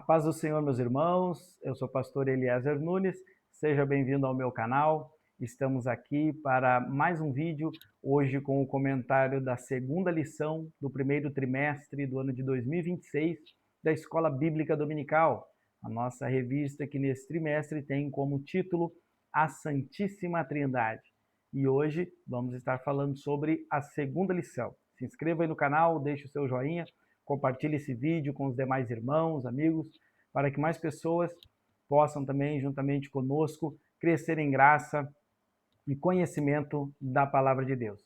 paz do Senhor, meus irmãos. Eu sou o pastor Eliezer Nunes. Seja bem-vindo ao meu canal. Estamos aqui para mais um vídeo, hoje com o comentário da segunda lição do primeiro trimestre do ano de 2026 da Escola Bíblica Dominical, a nossa revista que nesse trimestre tem como título A Santíssima Trindade. E hoje vamos estar falando sobre a segunda lição. Se inscreva aí no canal, deixe o seu joinha, compartilhe esse vídeo com os demais irmãos, amigos, para que mais pessoas possam também, juntamente conosco, crescer em graça e conhecimento da Palavra de Deus.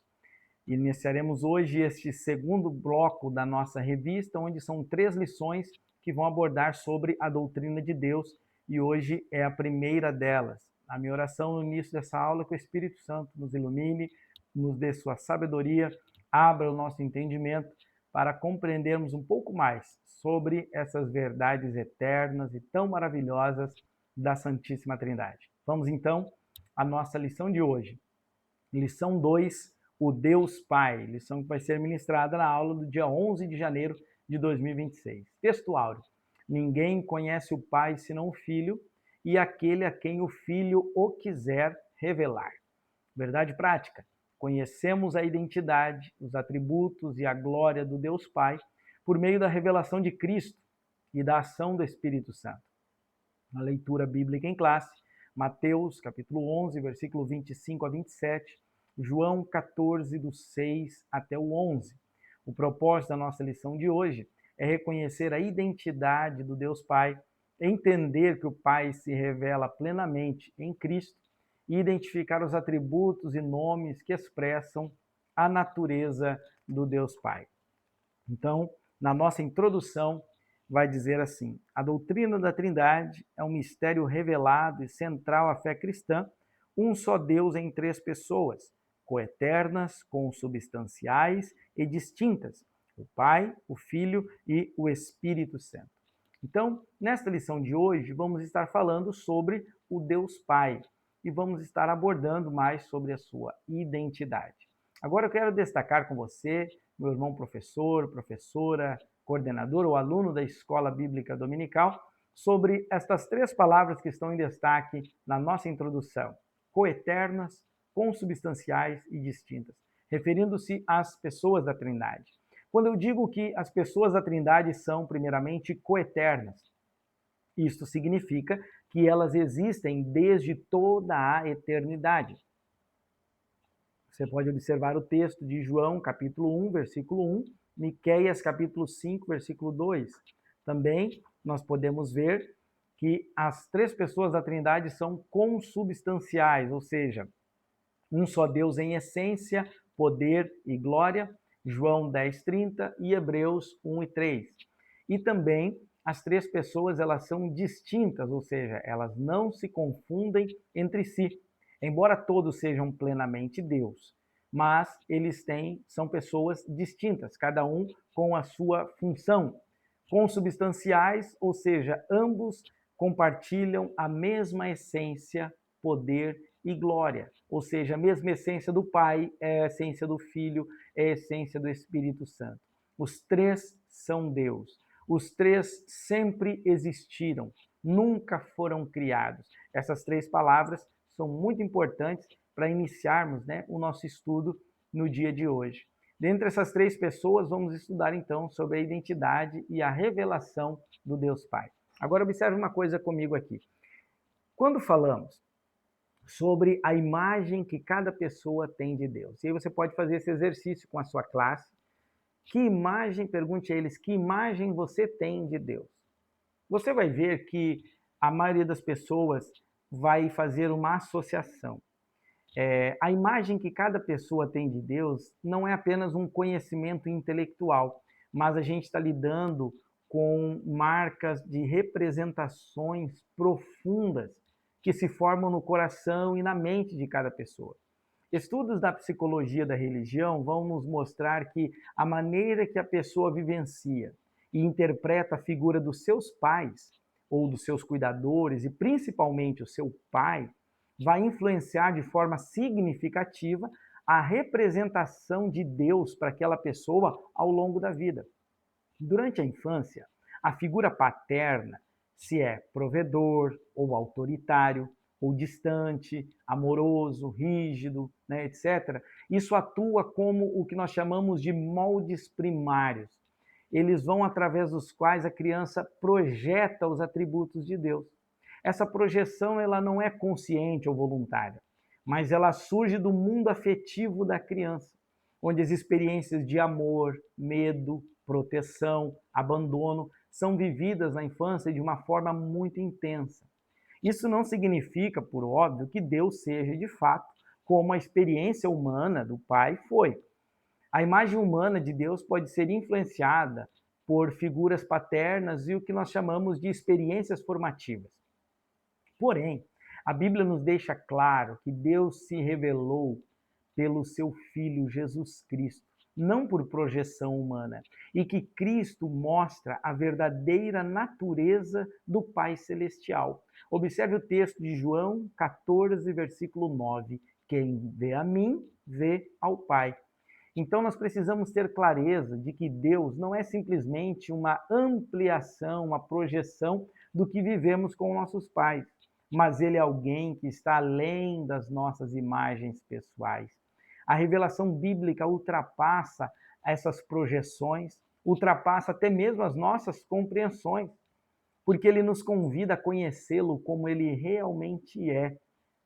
Iniciaremos hoje este segundo bloco da nossa revista, onde são 3 lições que vão abordar sobre a doutrina de Deus, e hoje é a primeira delas. A minha oração no início dessa aula é que o Espírito Santo nos ilumine, nos dê sua sabedoria, abra o nosso entendimento, para compreendermos um pouco mais sobre essas verdades eternas e tão maravilhosas da Santíssima Trindade. Vamos então à nossa lição de hoje. Lição 2, o Deus Pai. Lição que vai ser ministrada na aula do dia 11 de janeiro de 2026. Texto áureo. Ninguém conhece o Pai senão o Filho e aquele a quem o Filho o quiser revelar. Verdade prática. Conhecemos a identidade, os atributos e a glória do Deus Pai por meio da revelação de Cristo e da ação do Espírito Santo. A leitura bíblica em classe, Mateus, capítulo 11, versículo 25 a 27, João 14, do 6 até o 11. O propósito da nossa lição de hoje é reconhecer a identidade do Deus Pai, entender que o Pai se revela plenamente em Cristo e identificar os atributos e nomes que expressam a natureza do Deus Pai. Então, na nossa introdução, vai dizer assim: a doutrina da Trindade é um mistério revelado e central à fé cristã, um só Deus em 3 pessoas, coeternas, consubstanciais e distintas, o Pai, o Filho e o Espírito Santo. Então, nesta lição de hoje, vamos estar falando sobre o Deus Pai e vamos estar abordando mais sobre a sua identidade. Agora eu quero destacar com você, meu irmão professor, professora, coordenador ou aluno da Escola Bíblica Dominical, sobre estas 3 palavras que estão em destaque na nossa introdução: coeternas, consubstanciais e distintas, referindo-se às pessoas da Trindade. Quando eu digo que as pessoas da Trindade são, primeiramente, coeternas, isto significa que elas existem desde toda a eternidade. Você pode observar o texto de João, capítulo 1, versículo 1, Miqueias, capítulo 5, versículo 2. Também nós podemos ver que as 3 pessoas da Trindade são consubstanciais, ou seja, um só Deus em essência, poder e glória, João 10:30 e Hebreus 1:3. E também as 3 pessoas elas são distintas, ou seja, elas não se confundem entre si, embora todos sejam plenamente Deus, mas eles são pessoas distintas, cada um com a sua função. Consubstanciais, ou seja, ambos compartilham a mesma essência, poder e glória, ou seja, a mesma essência do Pai é a essência do Filho, é a essência do Espírito Santo. Os 3 são Deus. Os 3 sempre existiram, nunca foram criados. Essas 3 palavras são muito importantes para iniciarmos, o nosso estudo no dia de hoje. Dentre essas 3 pessoas, vamos estudar então sobre a identidade e a revelação do Deus Pai. Agora observe uma coisa comigo aqui. Quando falamos sobre a imagem que cada pessoa tem de Deus, e aí você pode fazer esse exercício com a sua classe. Que imagem, pergunte a eles, que imagem você tem de Deus? Você vai ver que a maioria das pessoas vai fazer uma associação. A imagem que cada pessoa tem de Deus não é apenas um conhecimento intelectual, mas a gente está lidando com marcas de representações profundas que se formam no coração e na mente de cada pessoa. Estudos da psicologia da religião vão nos mostrar que a maneira que a pessoa vivencia e interpreta a figura dos seus pais ou dos seus cuidadores, e principalmente o seu pai, vai influenciar de forma significativa a representação de Deus para aquela pessoa ao longo da vida. Durante a infância, a figura paterna se é provedor ou autoritário, ou distante, amoroso, rígido, né, etc. Isso atua como o que nós chamamos de moldes primários. Eles vão através dos quais a criança projeta os atributos de Deus. Essa projeção ela não é consciente ou voluntária, mas ela surge do mundo afetivo da criança, onde as experiências de amor, medo, proteção, abandono são vividas na infância de uma forma muito intensa. Isso não significa, por óbvio, que Deus seja de fato como a experiência humana do Pai foi. A imagem humana de Deus pode ser influenciada por figuras paternas e o que nós chamamos de experiências formativas. Porém, a Bíblia nos deixa claro que Deus se revelou pelo seu Filho Jesus Cristo, não por projeção humana, e que Cristo mostra a verdadeira natureza do Pai Celestial. Observe o texto de João 14, versículo 9. Quem vê a mim, vê ao Pai. Então nós precisamos ter clareza de que Deus não é simplesmente uma ampliação, uma projeção do que vivemos com nossos pais, mas Ele é alguém que está além das nossas imagens pessoais. A revelação bíblica ultrapassa essas projeções, ultrapassa até mesmo as nossas compreensões, porque Ele nos convida a conhecê-lo como Ele realmente é,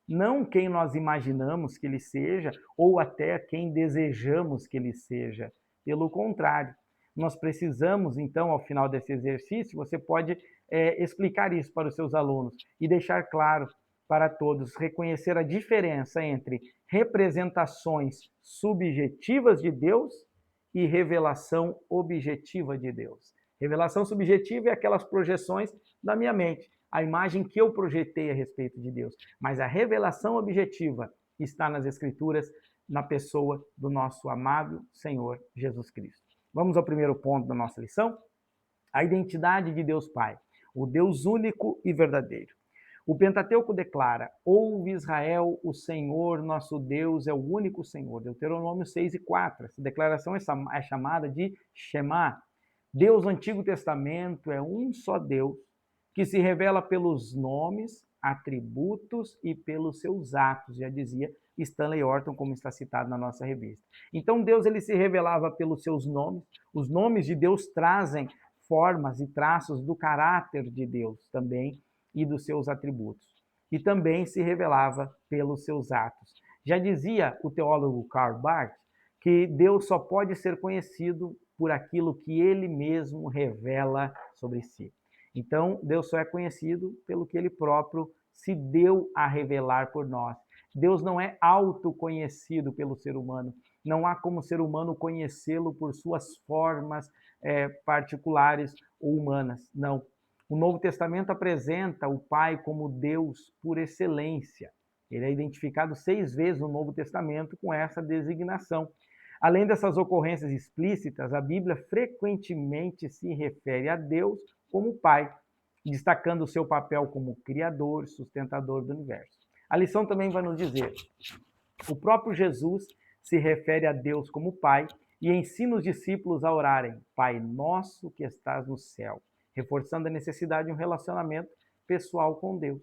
não quem nós imaginamos que ele seja ou até quem desejamos que ele seja. Pelo contrário, nós precisamos, então, ao final desse exercício, você pode explicar isso para os seus alunos e deixar claro para todos, reconhecer a diferença entre representações subjetivas de Deus e revelação objetiva de Deus. Revelação subjetiva é aquelas projeções da minha mente, a imagem que eu projetei a respeito de Deus. Mas a revelação objetiva está nas Escrituras, na pessoa do nosso amado Senhor Jesus Cristo. Vamos ao primeiro ponto da nossa lição? A identidade de Deus Pai, o Deus único e verdadeiro. O Pentateuco declara: ouve Israel, o Senhor nosso Deus é o único Senhor. Deuteronômio 6:4. Essa declaração é chamada de Shema. Deus do Antigo Testamento é um só Deus, que se revela pelos nomes, atributos e pelos seus atos, já dizia Stanley Orton, como está citado na nossa revista. Então Deus ele se revelava pelos seus nomes. Os nomes de Deus trazem formas e traços do caráter de Deus também e dos seus atributos. E também se revelava pelos seus atos. Já dizia o teólogo Karl Barth que Deus só pode ser conhecido por aquilo que ele mesmo revela sobre si. Então, Deus só é conhecido pelo que ele próprio se deu a revelar por nós. Deus não é autoconhecido pelo ser humano. Não há como ser humano conhecê-lo por suas formas particulares ou humanas. Não. O Novo Testamento apresenta o Pai como Deus por excelência. Ele é identificado 6 vezes no Novo Testamento com essa designação. Além dessas ocorrências explícitas, a Bíblia frequentemente se refere a Deus como Pai, destacando o seu papel como Criador, sustentador do universo. A lição também vai nos dizer: o próprio Jesus se refere a Deus como Pai e ensina os discípulos a orarem: Pai nosso que estás no céu, reforçando a necessidade de um relacionamento pessoal com Deus.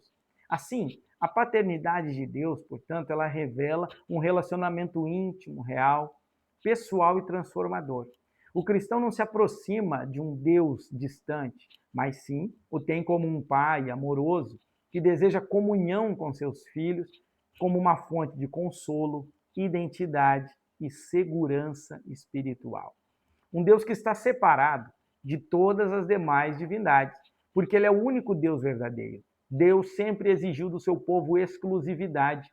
Assim, a paternidade de Deus, portanto, ela revela um relacionamento íntimo, real, pessoal e transformador. O cristão não se aproxima de um Deus distante, mas sim o tem como um pai amoroso que deseja comunhão com seus filhos como uma fonte de consolo, identidade e segurança espiritual. Um Deus que está separado de todas as demais divindades, porque ele é o único Deus verdadeiro. Deus sempre exigiu do seu povo exclusividade.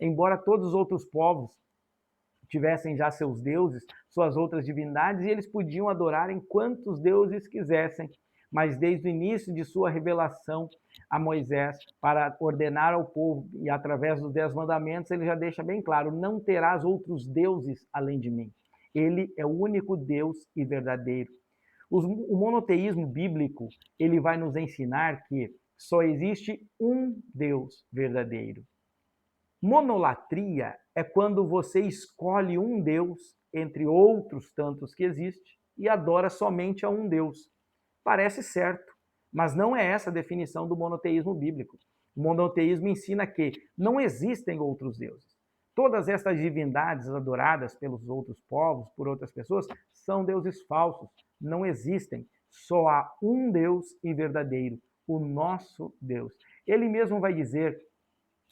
Embora todos os outros povos tivessem já seus deuses, suas outras divindades, e eles podiam adorar em quantos deuses quisessem. Mas desde o início de sua revelação a Moisés, para ordenar ao povo, e através dos 10 mandamentos, ele já deixa bem claro: não terás outros deuses além de mim. Ele é o único Deus e verdadeiro. O monoteísmo bíblico, ele vai nos ensinar que só existe um Deus verdadeiro. Monolatria é quando você escolhe um Deus entre outros tantos que existem e adora somente a um Deus. Parece certo, Mas não é essa a definição do monoteísmo bíblico. O monoteísmo ensina que não existem outros deuses. Todas estas divindades adoradas pelos outros povos, por outras pessoas, são deuses falsos. Não existem. Só há um Deus e verdadeiro, o nosso Deus. Ele mesmo vai dizer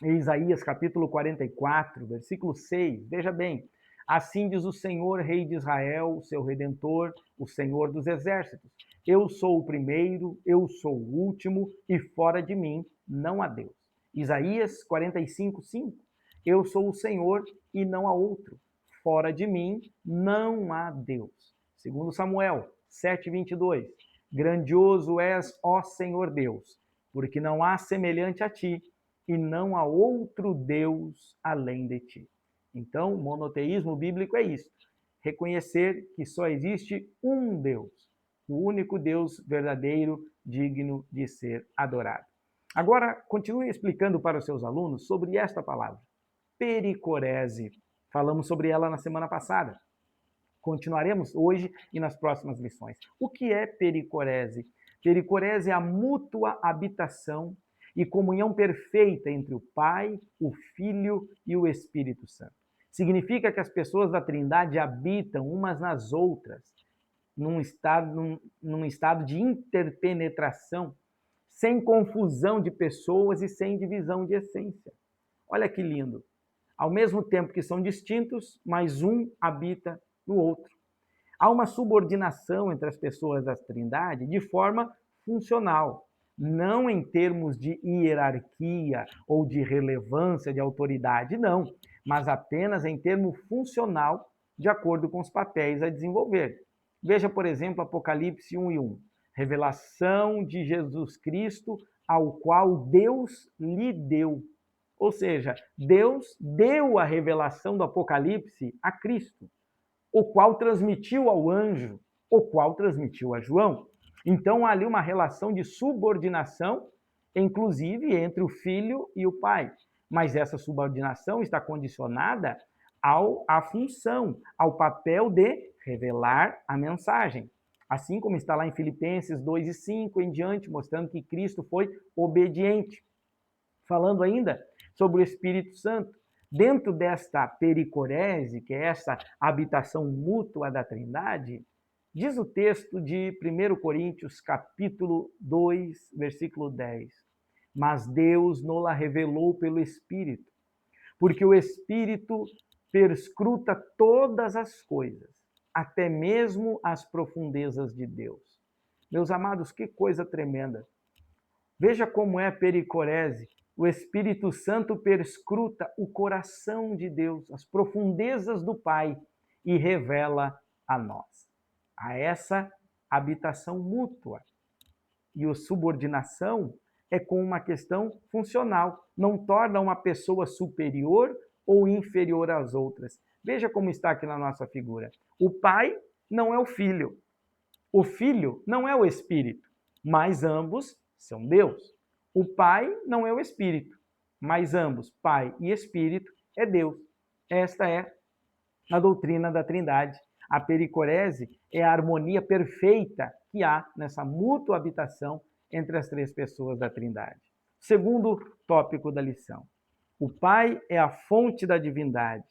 em Isaías capítulo 44, versículo 6, veja bem, assim diz o Senhor, Rei de Israel, o seu Redentor, o Senhor dos Exércitos. Eu sou o primeiro, eu sou o último, e fora de mim não há Deus. Isaías 45, 5. Eu sou o Senhor e não há outro. Fora de mim não há Deus. Segundo Samuel 7, 22. Grandioso és, ó Senhor Deus, porque não há semelhante a ti, e não há outro Deus além de ti. Então, o monoteísmo bíblico é isso. Reconhecer que só existe um Deus, o único Deus verdadeiro, digno de ser adorado. Agora, continue explicando para os seus alunos sobre esta palavra, pericorese. Falamos sobre ela na semana passada. Continuaremos hoje e nas próximas lições. O que é pericorese? Pericorese é a mútua habitação e comunhão perfeita entre o Pai, o Filho e o Espírito Santo. Significa que as pessoas da Trindade habitam umas nas outras, num estado de interpenetração, sem confusão de pessoas e sem divisão de essência. Olha que lindo! Ao mesmo tempo que são distintos, mas um habita no outro. Há uma subordinação entre as pessoas da Trindade de forma funcional, não em termos de hierarquia ou de relevância, de autoridade, não, mas apenas em termo funcional, de acordo com os papéis a desenvolver. Veja, por exemplo, Apocalipse 1:1, revelação de Jesus Cristo, ao qual Deus lhe deu. Ou seja, Deus deu a revelação do Apocalipse a Cristo, o qual transmitiu ao anjo, o qual transmitiu a João. Então, há ali uma relação de subordinação, inclusive entre o filho e o pai. Mas essa subordinação está condicionada à função, ao papel de revelar a mensagem. Assim como está lá em Filipenses 2:5 em diante, mostrando que Cristo foi obediente. Falando ainda sobre o Espírito Santo, dentro desta pericorese, que é essa habitação mútua da Trindade, diz o texto de 1 Coríntios, capítulo 2, versículo 10. Mas Deus nos-la revelou pelo Espírito, porque o Espírito perscruta todas as coisas, até mesmo as profundezas de Deus. Meus amados, que coisa tremenda! Veja como é a pericorese. O Espírito Santo perscruta o coração de Deus, as profundezas do Pai, e revela a nós. A essa habitação mútua. E a subordinação é com uma questão funcional, não torna uma pessoa superior ou inferior às outras. Veja como está aqui na nossa figura. O Pai não é o Filho. O Filho não é o Espírito, mas ambos são Deus. O Pai não é o Espírito, mas ambos, Pai e Espírito, é Deus. Esta é a doutrina da Trindade. A pericorese é a harmonia perfeita que há nessa mútua habitação entre as três pessoas da Trindade. Segundo tópico da lição. O Pai é a fonte da divindade.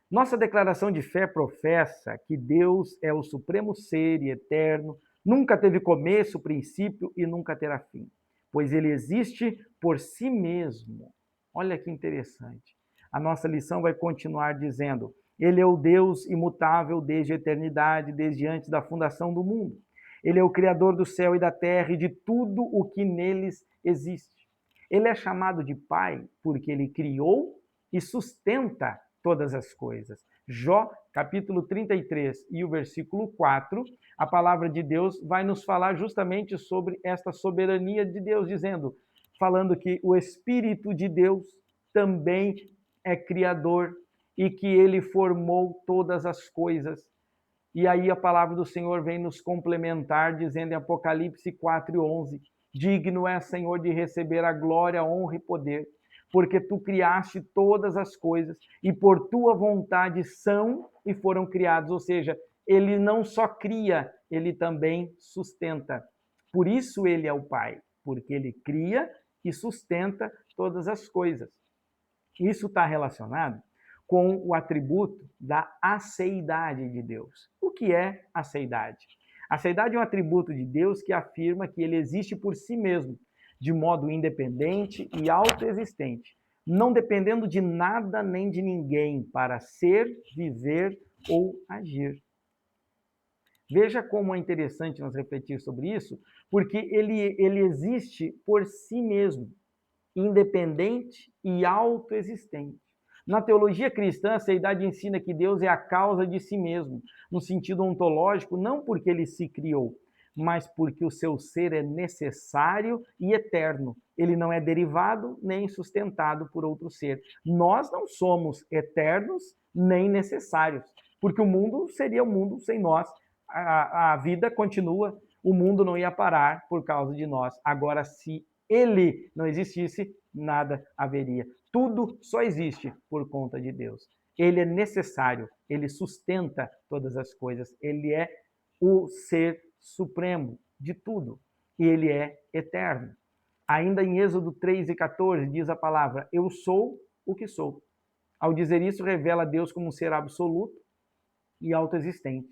Nossa declaração de fé professa que Deus é o supremo ser e eterno, nunca teve começo, princípio e nunca terá fim, pois ele existe por si mesmo. Olha que interessante. A nossa lição vai continuar dizendo: ele é o Deus imutável desde a eternidade, desde antes da fundação do mundo. Ele é o Criador do céu e da terra e de tudo o que neles existe. Ele é chamado de Pai porque ele criou e sustenta todas as coisas. Jó, capítulo 33 e o versículo 4, a palavra de Deus vai nos falar justamente sobre esta soberania de Deus, falando que o Espírito de Deus também é criador e que ele formou todas as coisas. E aí a palavra do Senhor vem nos complementar, dizendo em Apocalipse 4:11, digno é, Senhor, de receber a glória, a honra e poder, porque tu criaste todas as coisas e por tua vontade são e foram criados. Ou seja, ele não só cria, ele também sustenta. Por isso ele é o Pai, porque ele cria e sustenta todas as coisas. Isso está relacionado com o atributo da aceidade de Deus. O que é aceidade? Aceidade é um atributo de Deus que afirma que ele existe por si mesmo, de modo independente e autoexistente, não dependendo de nada nem de ninguém para ser, viver ou agir. Veja como é interessante nós refletir sobre isso, porque ele existe por si mesmo, independente e autoexistente. Na teologia cristã, a seidade ensina que Deus é a causa de si mesmo, no sentido ontológico, não porque ele se criou, mas porque o seu ser é necessário e eterno. Ele não é derivado nem sustentado por outro ser. Nós não somos eternos nem necessários, porque o mundo seria um mundo sem nós. A vida continua, o mundo não ia parar por causa de nós. Agora, se ele não existisse, nada haveria. Tudo só existe por conta de Deus. Ele é necessário, ele sustenta todas as coisas, ele é o ser supremo de tudo e ele é eterno. Ainda em Êxodo 3:14 diz a palavra: eu sou o que sou. Ao dizer isso, revela Deus como um ser absoluto e autoexistente.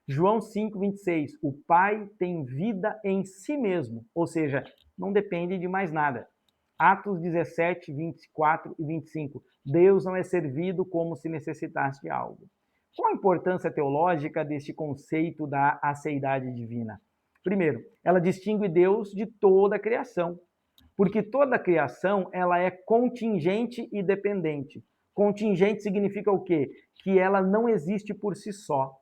João 5:26, o Pai tem vida em si mesmo, ou seja, não depende de mais nada. Atos 17:24 e 25, Deus não é servido como se necessitasse de algo. Qual a importância teológica deste conceito da aceidade divina? Primeiro, ela distingue Deus de toda a criação, porque toda a criação ela é contingente e dependente. Contingente significa o quê? Que ela não existe por si só.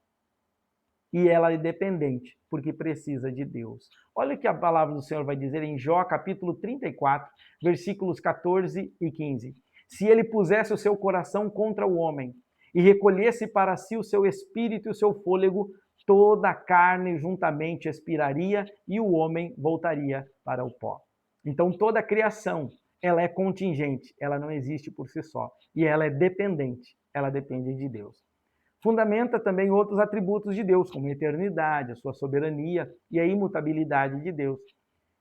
E ela é dependente, porque precisa de Deus. Olha o que a palavra do Senhor vai dizer em Jó, capítulo 34, versículos 14 e 15. Se ele pusesse o seu coração contra o homem e recolhesse para si o seu espírito e o seu fôlego, toda a carne juntamente expiraria e o homem voltaria para o pó. Então toda a criação, ela é contingente, ela não existe por si só. E ela é dependente, ela depende de Deus. Fundamenta também outros atributos de Deus, como a eternidade, a sua soberania e a imutabilidade de Deus.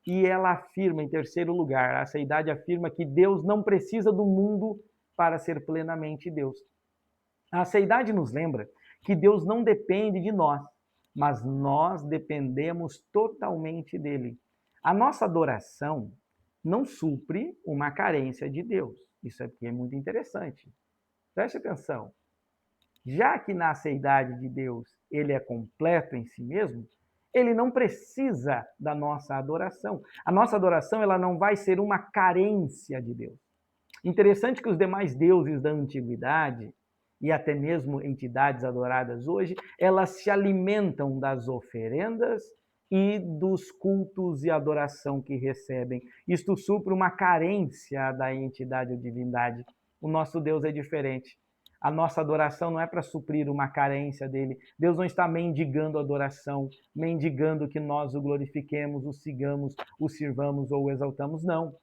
E ela afirma, em terceiro lugar, a aceidade afirma que Deus não precisa do mundo para ser plenamente Deus. A aceidade nos lembra que Deus não depende de nós, mas nós dependemos totalmente dele. A nossa adoração não supre uma carência de Deus. Isso aqui é muito interessante. Preste atenção. Já que na aceidade de Deus ele é completo em si mesmo, ele não precisa da nossa adoração. A nossa adoração ela não vai ser uma carência de Deus. Interessante que os demais deuses da antiguidade, e até mesmo entidades adoradas hoje, elas se alimentam das oferendas e dos cultos e adoração que recebem. Isto supre uma carência da entidade ou divindade. O nosso Deus é diferente. A nossa adoração não é para suprir uma carência dele. Deus não está mendigando adoração, mendigando que nós o glorifiquemos, o sigamos, o sirvamos ou o exaltamos. Não.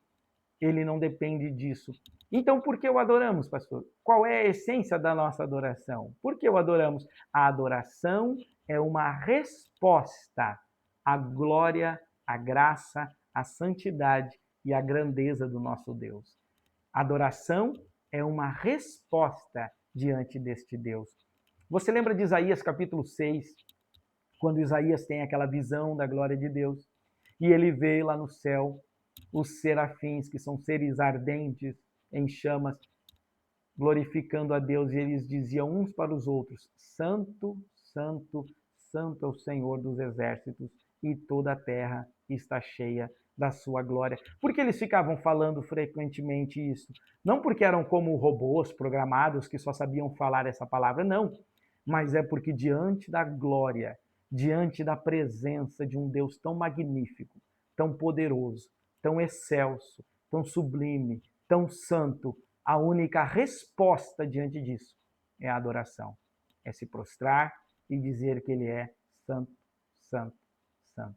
Ele não depende disso. Então, por que o adoramos, pastor? Qual é a essência da nossa adoração? Por que o adoramos? A adoração é uma resposta à glória, à graça, à santidade e à grandeza do nosso Deus. Adoração é uma resposta diante deste Deus. Você lembra de Isaías capítulo 6, quando Isaías tem aquela visão da glória de Deus e ele vê lá no céu os serafins, que são seres ardentes em chamas, glorificando a Deus, e eles diziam uns para os outros: Santo, Santo, Santo é o Senhor dos exércitos, e toda a terra está cheia da sua glória. Por que eles ficavam falando frequentemente isso? Não porque eram como robôs programados que só sabiam falar essa palavra, não. Mas é porque diante da glória, diante da presença de um Deus tão magnífico, tão poderoso, tão excelso, tão sublime, tão santo, a única resposta diante disso é a adoração. É se prostrar e dizer que ele é santo, santo, santo.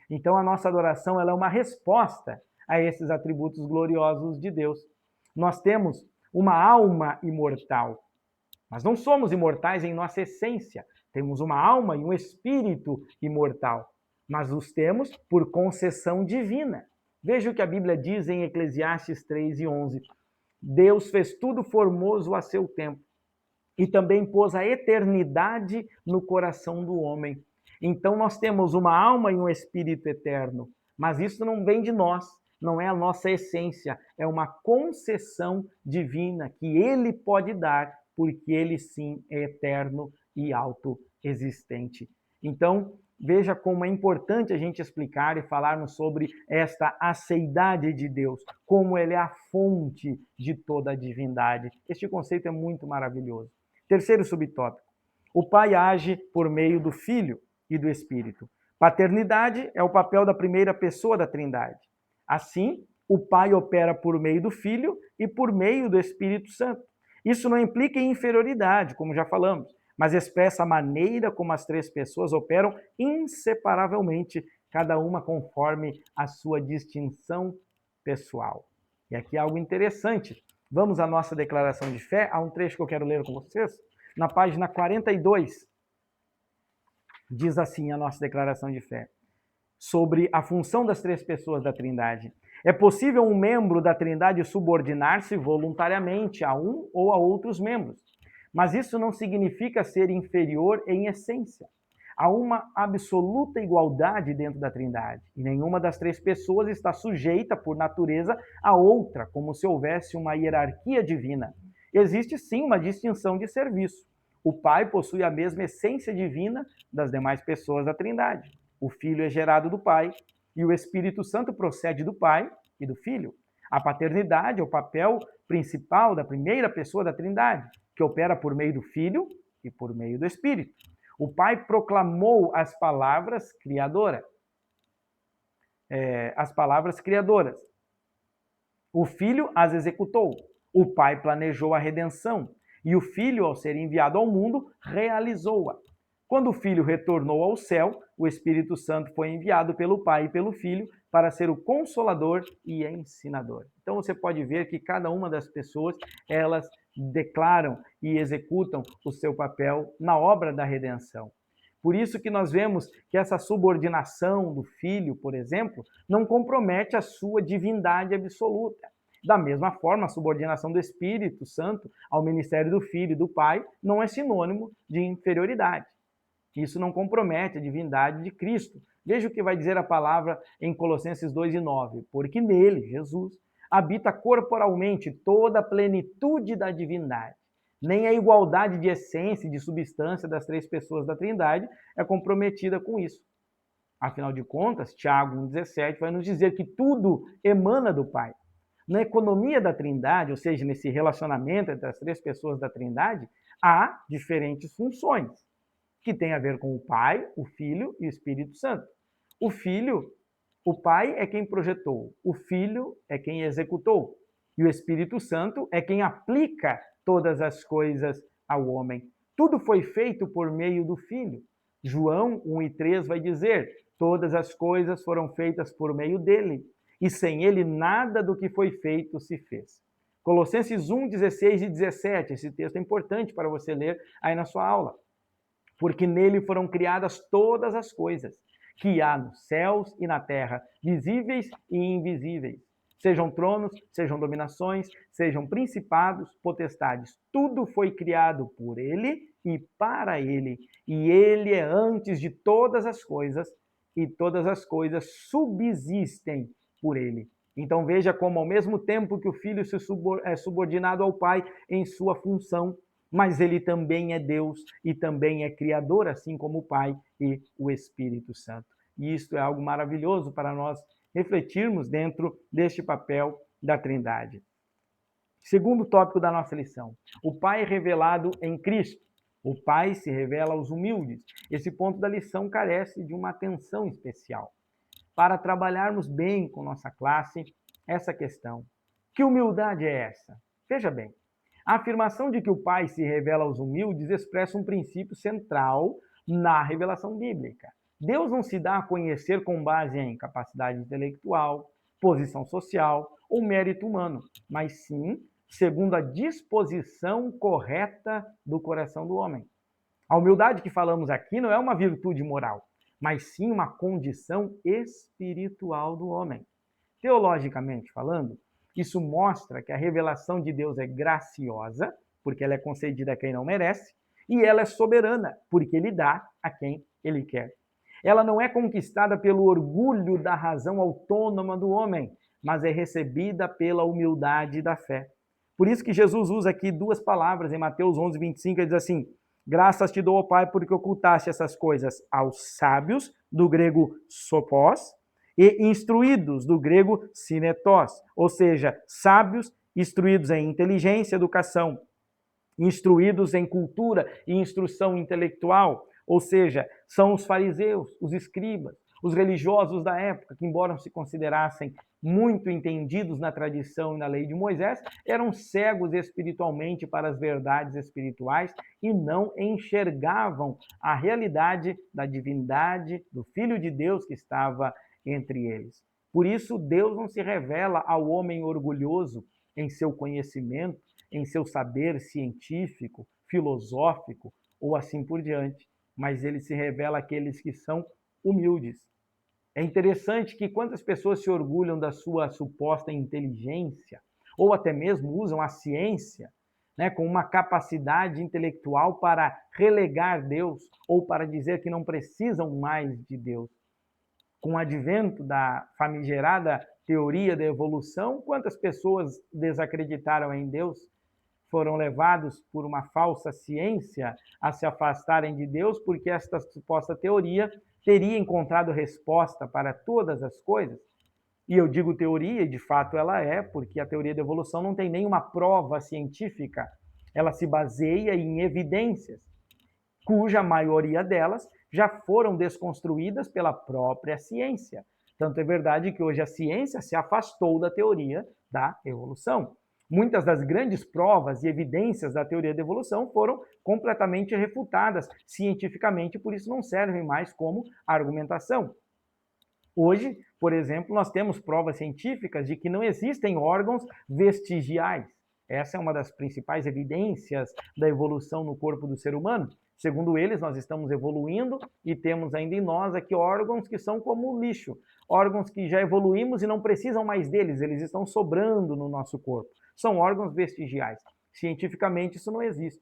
Então a nossa adoração ela é uma resposta a esses atributos gloriosos de Deus. Nós temos uma alma imortal. Nós não somos imortais em nossa essência. Temos uma alma e um espírito imortal. mas os temos por concessão divina. Veja o que a Bíblia diz em Eclesiastes 3:11. Deus fez tudo formoso a seu tempo e também pôs a eternidade no coração do homem. Então nós temos uma alma e um espírito eterno, mas isso não vem de nós, não é a nossa essência, é uma concessão divina que ele pode dar, porque ele sim é eterno e autoexistente. Então, veja como é importante a gente explicar e falarmos sobre esta aceidade de Deus, como ele é a fonte de toda a divindade. Este conceito é muito maravilhoso. Terceiro subtópico. O Pai age por meio do Filho e do Espírito. Paternidade é o papel da primeira pessoa da Trindade. Assim, o Pai opera por meio do Filho e por meio do Espírito Santo. Isso não implica em inferioridade, como já falamos, mas expressa a maneira como as três pessoas operam inseparavelmente, cada uma conforme a sua distinção pessoal. E aqui algo interessante. Vamos à nossa declaração de fé. Há um trecho que eu quero ler com vocês. Na página 42, diz assim a nossa declaração de fé, sobre a função das três pessoas da Trindade. É possível um membro da Trindade subordinar-se voluntariamente a um ou a outros membros, mas isso não significa ser inferior em essência. Há uma absoluta igualdade dentro da Trindade, e nenhuma das três pessoas está sujeita, por natureza, a outra, como se houvesse uma hierarquia divina. Existe sim uma distinção de serviço. O Pai possui a mesma essência divina das demais pessoas da Trindade. O Filho é gerado do Pai e o Espírito Santo procede do Pai e do Filho. A paternidade é o papel principal da primeira pessoa da Trindade, que opera por meio do Filho e por meio do Espírito. O Pai proclamou as palavras criadoras. O Filho as executou. O Pai planejou a redenção. E o Filho, ao ser enviado ao mundo, realizou-a. Quando o Filho retornou ao céu, o Espírito Santo foi enviado pelo Pai e pelo Filho para ser o Consolador e ensinador. Então você pode ver que cada uma das pessoas, elas declaram e executam o seu papel na obra da redenção. Por isso que nós vemos que essa subordinação do Filho, por exemplo, não compromete a sua divindade absoluta. Da mesma forma, a subordinação do Espírito Santo ao ministério do Filho e do Pai não é sinônimo de inferioridade. Isso não compromete a divindade de Cristo. Veja o que vai dizer a palavra em Colossenses 2:9. Porque nele, Jesus, habita corporalmente toda a plenitude da divindade. Nem a igualdade de essência e de substância das três pessoas da Trindade é comprometida com isso. Afinal de contas, Tiago 1,17 vai nos dizer que tudo emana do Pai. Na economia da Trindade, ou seja, nesse relacionamento entre as três pessoas da Trindade, há diferentes funções, que tem a ver com o Pai, o Filho e o Espírito Santo. O Pai é quem projetou, o Filho é quem executou, e o Espírito Santo é quem aplica todas as coisas ao homem. Tudo foi feito por meio do Filho. João 1:3 vai dizer, todas as coisas foram feitas por meio dele, e sem ele nada do que foi feito se fez. Colossenses 1:16 e 17, esse texto é importante para você ler aí na sua aula. Porque nele foram criadas todas as coisas, que há nos céus e na terra, visíveis e invisíveis. Sejam tronos, sejam dominações, sejam principados, potestades. Tudo foi criado por ele e para ele. E ele é antes de todas as coisas, e todas as coisas subsistem por ele. Então veja como ao mesmo tempo que o Filho é subordinado ao Pai em sua função, mas ele também é Deus e também é Criador, assim como o Pai e o Espírito Santo. E isto é algo maravilhoso para nós refletirmos dentro deste papel da Trindade. Segundo tópico da nossa lição, o Pai é revelado em Cristo. O Pai se revela aos humildes. Esse ponto da lição carece de uma atenção especial. Para trabalharmos bem com nossa classe, essa questão. Que humildade é essa? Veja bem, a afirmação de que o Pai se revela aos humildes expressa um princípio central na revelação bíblica. Deus não se dá a conhecer com base em capacidade intelectual, posição social ou mérito humano, mas sim segundo a disposição correta do coração do homem. A humildade que falamos aqui não é uma virtude moral, mas sim uma condição espiritual do homem. Teologicamente falando, isso mostra que a revelação de Deus é graciosa, porque ela é concedida a quem não merece, e ela é soberana, porque ele dá a quem ele quer. Ela não é conquistada pelo orgulho da razão autônoma do homem, mas é recebida pela humildade da fé. Por isso que Jesus usa aqui duas palavras em Mateus 11, 25, ele diz assim: graças te dou, ó Pai, porque ocultaste essas coisas aos sábios, do grego sopós, e instruídos, do grego sinetós, ou seja, sábios, instruídos em inteligência, educação, instruídos em cultura e instrução intelectual, ou seja, são os fariseus, os escribas, os religiosos da época, que embora se considerassem muito entendidos na tradição e na lei de Moisés, eram cegos espiritualmente para as verdades espirituais e não enxergavam a realidade da divindade do Filho de Deus que estava entre eles. Por isso, Deus não se revela ao homem orgulhoso em seu conhecimento, em seu saber científico, filosófico ou assim por diante, mas ele se revela àqueles que são humildes. É interessante que quantas pessoas se orgulham da sua suposta inteligência, ou até mesmo usam a ciência, né, com uma capacidade intelectual para relegar Deus ou para dizer que não precisam mais de Deus. Com o advento da famigerada teoria da evolução, quantas pessoas desacreditaram em Deus, foram levados por uma falsa ciência a se afastarem de Deus, porque esta suposta teoria teria encontrado resposta para todas as coisas. E eu digo teoria, e de fato ela é, porque a teoria da evolução não tem nenhuma prova científica. Ela se baseia em evidências, cuja maioria delas já foram desconstruídas pela própria ciência. Tanto é verdade que hoje a ciência se afastou da teoria da evolução. Muitas das grandes provas e evidências da teoria da evolução foram completamente refutadas cientificamente, por isso não servem mais como argumentação. Hoje, por exemplo, nós temos provas científicas de que não existem órgãos vestigiais. Essa é uma das principais evidências da evolução no corpo do ser humano. Segundo eles, nós estamos evoluindo e temos ainda em nós aqui órgãos que são como lixo, órgãos que já evoluímos e não precisam mais deles, eles estão sobrando no nosso corpo. São órgãos vestigiais. Cientificamente isso não existe.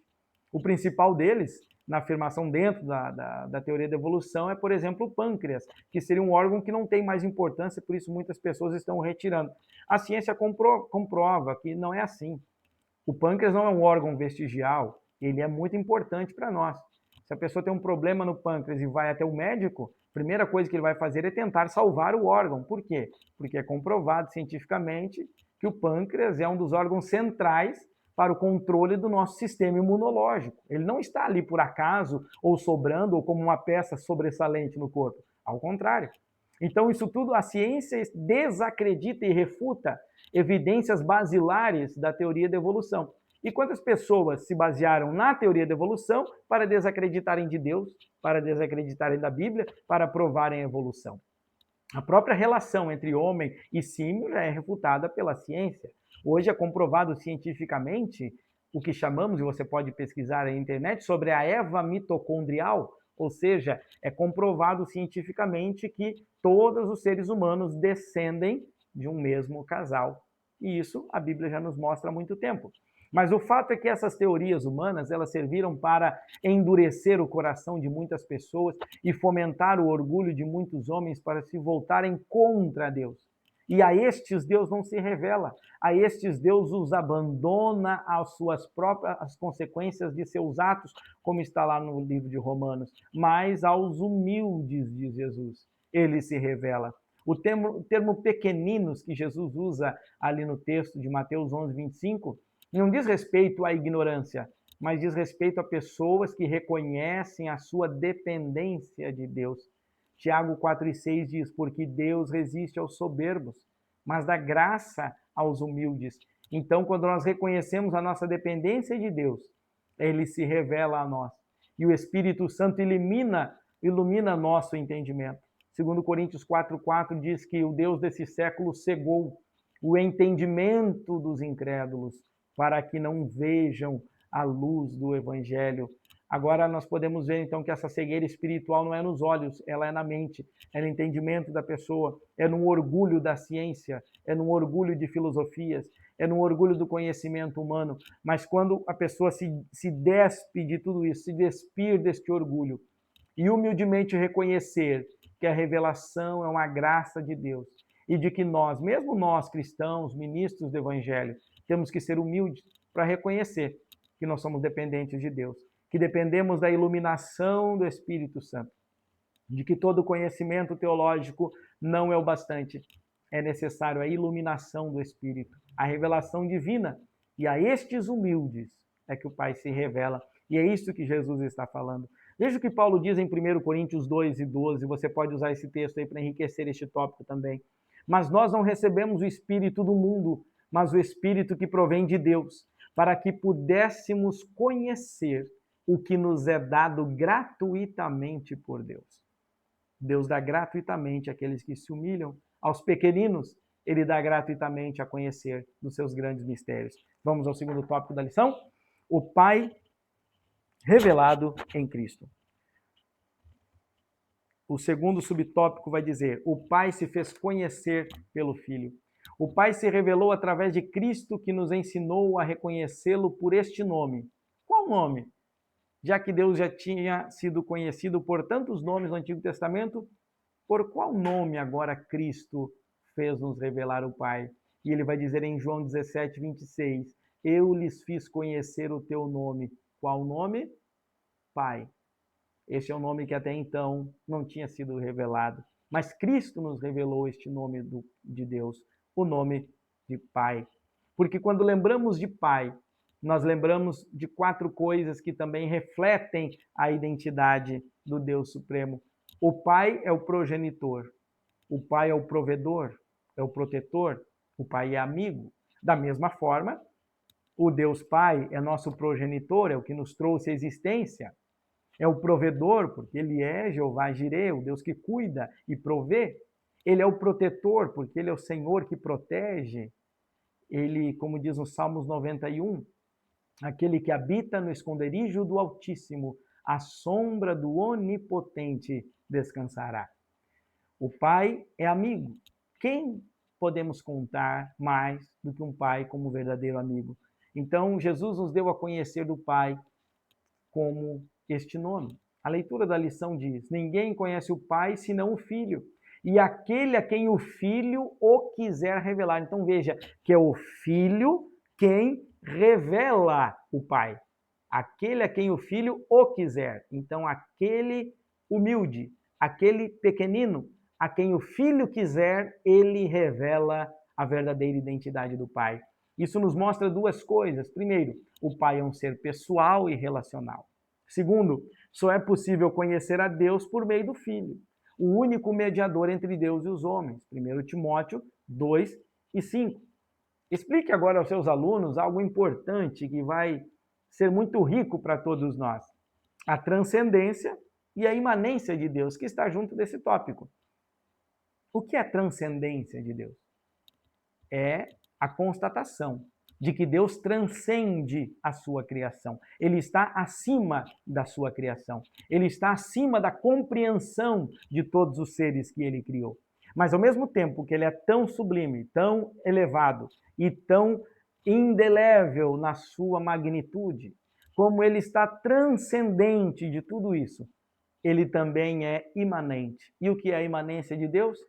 O principal deles, na afirmação dentro da teoria da evolução, é, por exemplo, o pâncreas, que seria um órgão que não tem mais importância, por isso muitas pessoas estão retirando. A ciência comprova que não é assim. O pâncreas não é um órgão vestigial, ele é muito importante para nós. Se a pessoa tem um problema no pâncreas e vai até o médico, a primeira coisa que ele vai fazer é tentar salvar o órgão. Por quê? Porque é comprovado cientificamente que o pâncreas é um dos órgãos centrais para o controle do nosso sistema imunológico. Ele não está ali por acaso, ou sobrando, ou como uma peça sobressalente no corpo. Ao contrário. Então, isso tudo a ciência desacredita e refuta evidências basilares da teoria da evolução. E quantas pessoas se basearam na teoria da evolução para desacreditarem de Deus, para desacreditarem da Bíblia, para provarem a evolução? A própria relação entre homem e símio já é refutada pela ciência. Hoje é comprovado cientificamente o que chamamos, e você pode pesquisar na internet, sobre a Eva mitocondrial, ou seja, é comprovado cientificamente que todos os seres humanos descendem de um mesmo casal. E isso a Bíblia já nos mostra há muito tempo. Mas o fato é que essas teorias humanas, elas serviram para endurecer o coração de muitas pessoas e fomentar o orgulho de muitos homens para se voltarem contra Deus. E a estes Deus não se revela, a estes Deus os abandona às suas próprias às consequências de seus atos, como está lá no livro de Romanos, mas aos humildes, diz Jesus, ele se revela. O termo pequeninos que Jesus usa ali no texto de Mateus 11, 25, não diz respeito à ignorância, mas diz respeito a pessoas que reconhecem a sua dependência de Deus. Tiago 4,6 diz, porque Deus resiste aos soberbos, mas dá graça aos humildes. Então, quando nós reconhecemos a nossa dependência de Deus, ele se revela a nós. E o Espírito Santo ilumina nosso entendimento. Segundo Coríntios 4,4 diz que o Deus desse século cegou o entendimento dos incrédulos, para que não vejam a luz do Evangelho, Agora nós podemos ver então que essa cegueira espiritual não é nos olhos, ela é na mente, é no entendimento da pessoa, é no orgulho da ciência, é no orgulho de filosofias, é no orgulho do conhecimento humano. Mas quando a pessoa se despe de tudo isso, se despir deste orgulho e humildemente reconhecer que a revelação é uma graça de Deus e de que nós, mesmo nós cristãos, ministros do Evangelho, temos que ser humildes para reconhecer que nós somos dependentes de Deus, que dependemos da iluminação do Espírito Santo, de que todo conhecimento teológico não é o bastante. É necessário a iluminação do Espírito, a revelação divina. E a estes humildes é que o Pai se revela. E é isso que Jesus está falando. Veja o que Paulo diz em 1 Coríntios 2:12. Você pode usar esse texto aí para enriquecer este tópico também. Mas nós não recebemos o Espírito do mundo, mas o Espírito que provém de Deus, para que pudéssemos conhecer o que nos é dado gratuitamente por Deus. Deus dá gratuitamente àqueles que se humilham. Aos pequeninos, ele dá gratuitamente a conhecer dos seus grandes mistérios. Vamos ao segundo tópico da lição? O Pai revelado em Cristo. O segundo subtópico vai dizer: o Pai se fez conhecer pelo Filho. O Pai se revelou através de Cristo, que nos ensinou a reconhecê-lo por este nome. Qual nome? Já que Deus já tinha sido conhecido por tantos nomes no Antigo Testamento, por qual nome agora Cristo fez nos revelar o Pai? E ele vai dizer em João 17:26, eu lhes fiz conhecer o teu nome. Qual nome? Pai. Este é um nome que até então não tinha sido revelado. Mas Cristo nos revelou este nome de Deus, o nome de Pai. Porque quando lembramos de Pai, nós lembramos de 4 coisas que também refletem a identidade do Deus Supremo. O Pai é o progenitor, o Pai é o provedor, é o protetor, o Pai é amigo. Da mesma forma, o Deus Pai é nosso progenitor, é o que nos trouxe a existência. É o provedor, porque ele é Jeová Jireh, o Deus que cuida e provê. Ele é o protetor, porque ele é o Senhor que protege. Ele, como diz no Salmos 91, aquele que habita no esconderijo do Altíssimo, à sombra do Onipotente descansará. O Pai é amigo. Quem podemos contar mais do que um pai como verdadeiro amigo? Então, Jesus nos deu a conhecer do Pai como este nome. A leitura da lição diz: ninguém conhece o Pai senão o Filho, e aquele a quem o Filho o quiser revelar. Então veja que é o Filho quem revela o Pai. Aquele a quem o Filho o quiser. Então aquele humilde, aquele pequenino, a quem o Filho quiser, ele revela a verdadeira identidade do Pai. Isso nos mostra 2 coisas. Primeiro, o Pai é um ser pessoal e relacional. Segundo, só é possível conhecer a Deus por meio do Filho, o único mediador entre Deus e os homens. 1 Timóteo 2:5. Explique agora aos seus alunos algo importante que vai ser muito rico para todos nós. A transcendência e a imanência de Deus, que está junto desse tópico. O que é transcendência de Deus? É a constatação de que Deus transcende a sua criação. Ele está acima da sua criação. Ele está acima da compreensão de todos os seres que ele criou. Mas ao mesmo tempo que ele é tão sublime, tão elevado e tão indelével na sua magnitude, como ele está transcendente de tudo isso, ele também é imanente. E o que é a imanência de Deus?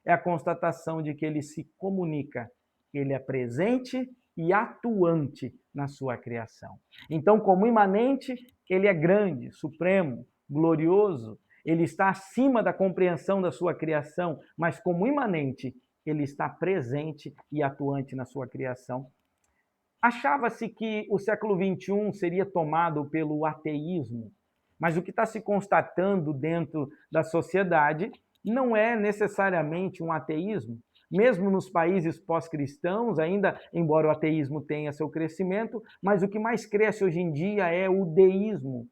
É a constatação de que ele se comunica, ele é presente e atuante na sua criação. Então, como imanente, ele é grande, supremo, glorioso, ele está acima da compreensão da sua criação, mas como imanente, ele está presente e atuante na sua criação. Achava-se que o século XXI seria tomado pelo ateísmo, mas o que está se constatando dentro da sociedade não é necessariamente um ateísmo. Mesmo nos países pós-cristãos, ainda, embora o ateísmo tenha seu crescimento, mas o que mais cresce hoje em dia é o deísmo.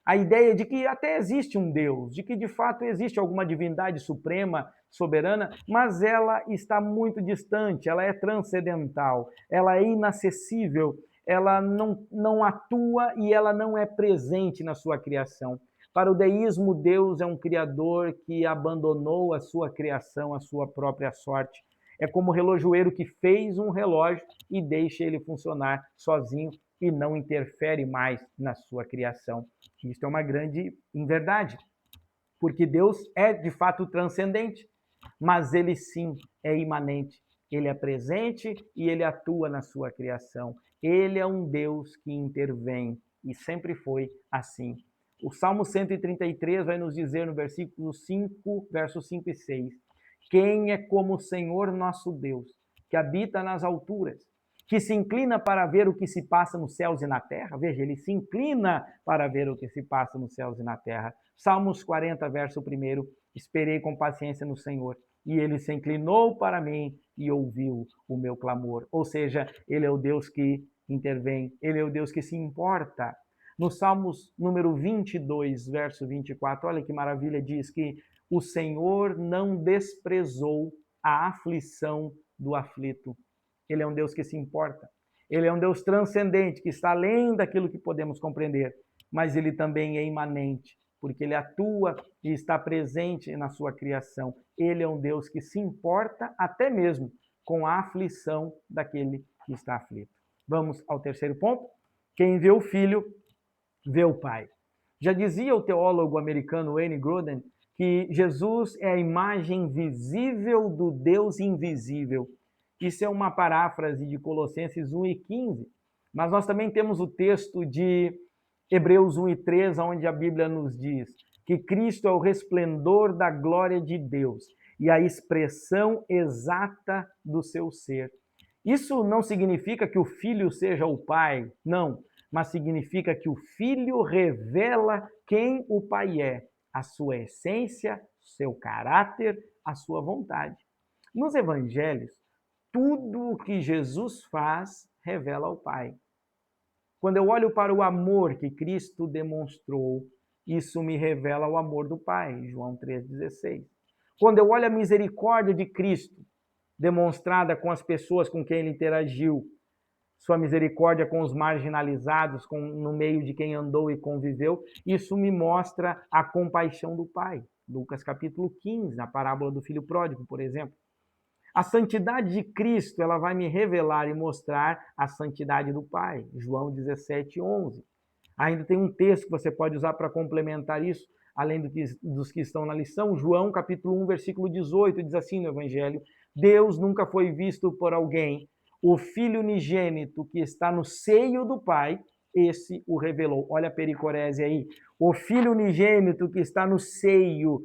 A ideia de que até existe um Deus, de que de fato existe alguma divindade suprema, soberana, mas ela está muito distante, ela é transcendental, ela é inacessível, ela não atua e ela não é presente na sua criação. Para o deísmo, Deus é um criador que abandonou a sua criação, a sua própria sorte. É como o relojoeiro que fez um relógio e deixa ele funcionar sozinho e não interfere mais na sua criação. Isso é uma grande inverdade, porque Deus é de fato transcendente, mas ele sim é imanente. Ele é presente e ele atua na sua criação. Ele é um Deus que intervém e sempre foi assim. O Salmo 133 vai nos dizer no versículo 5, versos 5 e 6: quem é como o Senhor nosso Deus, que habita nas alturas, que se inclina para ver o que se passa nos céus e na terra? Veja, ele se inclina para ver o que se passa nos céus e na terra. Salmos 40, verso 1: esperei com paciência no Senhor, e ele se inclinou para mim e ouviu o meu clamor. Ou seja, ele é o Deus que intervém, ele é o Deus que se importa. No Salmos número 22, verso 24, olha que maravilha, diz que o Senhor não desprezou a aflição do aflito. Ele é um Deus que se importa. Ele é um Deus transcendente, que está além daquilo que podemos compreender, mas ele também é imanente, porque ele atua e está presente na sua criação. Ele é um Deus que se importa até mesmo com a aflição daquele que está aflito. Vamos ao terceiro ponto. Quem vê o Filho, vê o Pai. Já dizia o teólogo americano Wayne Grudem que Jesus é a imagem visível do Deus invisível. Isso é uma paráfrase de Colossenses 1:15, mas nós também temos o texto de Hebreus 1:3, onde a Bíblia nos diz que Cristo é o resplendor da glória de Deus e a expressão exata do seu ser. Isso não significa que o Filho seja o Pai, não, mas significa que o Filho revela quem o Pai é, a sua essência, seu caráter, a sua vontade. Nos evangelhos, tudo o que Jesus faz revela o Pai. Quando eu olho para o amor que Cristo demonstrou, isso me revela o amor do Pai, João 3,16. Quando eu olho a misericórdia de Cristo, demonstrada com as pessoas com quem ele interagiu, sua misericórdia com os marginalizados, no meio de quem andou e conviveu, isso me mostra a compaixão do Pai. Lucas capítulo 15, na parábola do filho pródigo, por exemplo. A santidade de Cristo, ela vai me revelar e mostrar a santidade do Pai. João 17:11. Ainda tem um texto que você pode usar para complementar isso, além dos que estão na lição. João capítulo 1, versículo 18, diz assim no Evangelho: Deus nunca foi visto por alguém. O Filho unigênito que está no seio do Pai, esse o revelou. Olha a pericorese aí. O Filho unigênito que está no seio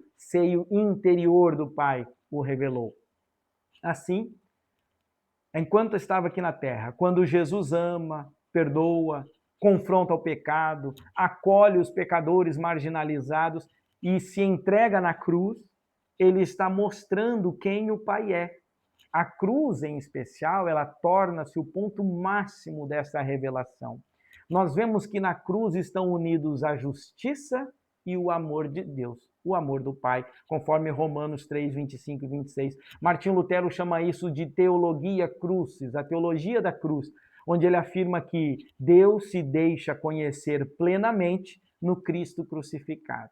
interior do Pai, o revelou. Assim, enquanto estava aqui na terra, quando Jesus ama, perdoa, confronta o pecado, acolhe os pecadores marginalizados e se entrega na cruz, ele está mostrando quem o Pai é. A cruz, em especial, ela torna-se o ponto máximo dessa revelação. Nós vemos que na cruz estão unidos a justiça e o amor de Deus, o amor do Pai, conforme Romanos 3, 25 e 26. Martinho Lutero chama isso de teologia crucis, a teologia da cruz, onde ele afirma que Deus se deixa conhecer plenamente no Cristo crucificado.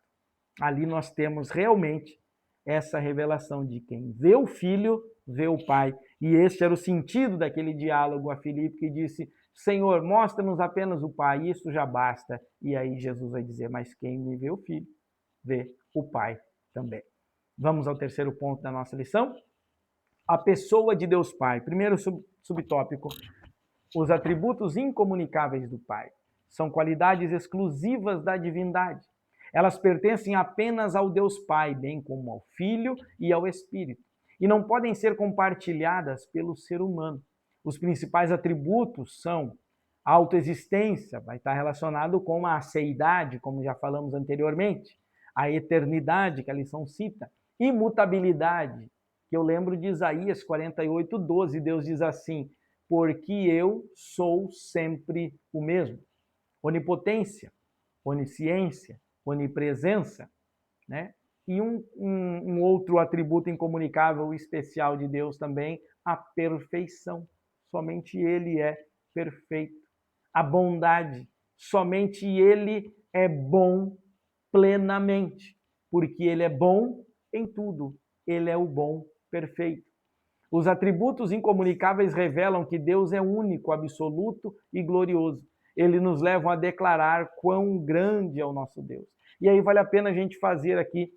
Ali nós temos realmente essa revelação de quem vê o Filho, vê o Pai. E este era o sentido daquele diálogo a Filipe, que disse: Senhor, mostra-nos apenas o Pai, isso já basta. E aí Jesus vai dizer: mas quem me vê o Filho, vê o Pai também. Vamos ao terceiro ponto da nossa lição. A pessoa de Deus Pai. Primeiro subtópico: os atributos incomunicáveis do Pai. São qualidades exclusivas da divindade. Elas pertencem apenas ao Deus Pai, bem como ao Filho e ao Espírito, e não podem ser compartilhadas pelo ser humano. Os principais atributos são a autoexistência, vai estar relacionado com a aceidade, como já falamos anteriormente, a eternidade, que a lição cita, imutabilidade, que eu lembro de Isaías 48:12, Deus diz assim: porque eu sou sempre o mesmo. Onipotência, onisciência, onipresença, né? E um outro atributo incomunicável especial de Deus também, a perfeição. Somente Ele é perfeito. a bondade. Somente Ele é bom plenamente, porque Ele é bom em tudo. Ele é o bom perfeito. Os atributos incomunicáveis revelam que Deus é único, absoluto e glorioso. Eles nos levam a declarar quão grande é o nosso Deus. E aí vale a pena a gente fazer aqui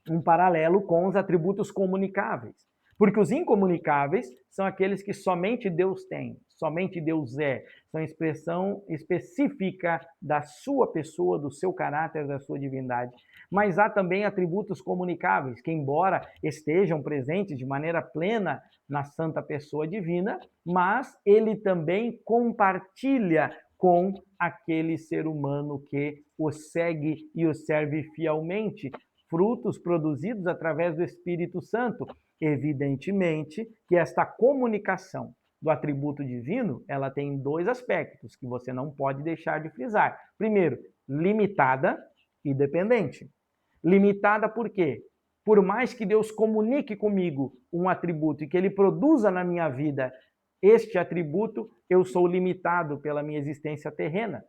um paralelo com os atributos comunicáveis. Porque os incomunicáveis são aqueles que somente Deus tem, somente Deus é, são expressão específica da sua pessoa, do seu caráter, da sua divindade. Mas há também atributos comunicáveis, que embora estejam presentes de maneira plena na santa pessoa divina, mas ele também compartilha com aquele ser humano que o segue e o serve fielmente, frutos produzidos através do Espírito Santo. Evidentemente que esta comunicação do atributo divino, ela tem dois aspectos que você não pode deixar de frisar. Primeiro, limitada e dependente. Limitada por quê? Por mais que Deus comunique comigo um atributo e que ele produza na minha vida este atributo, eu sou limitado pela minha existência terrena.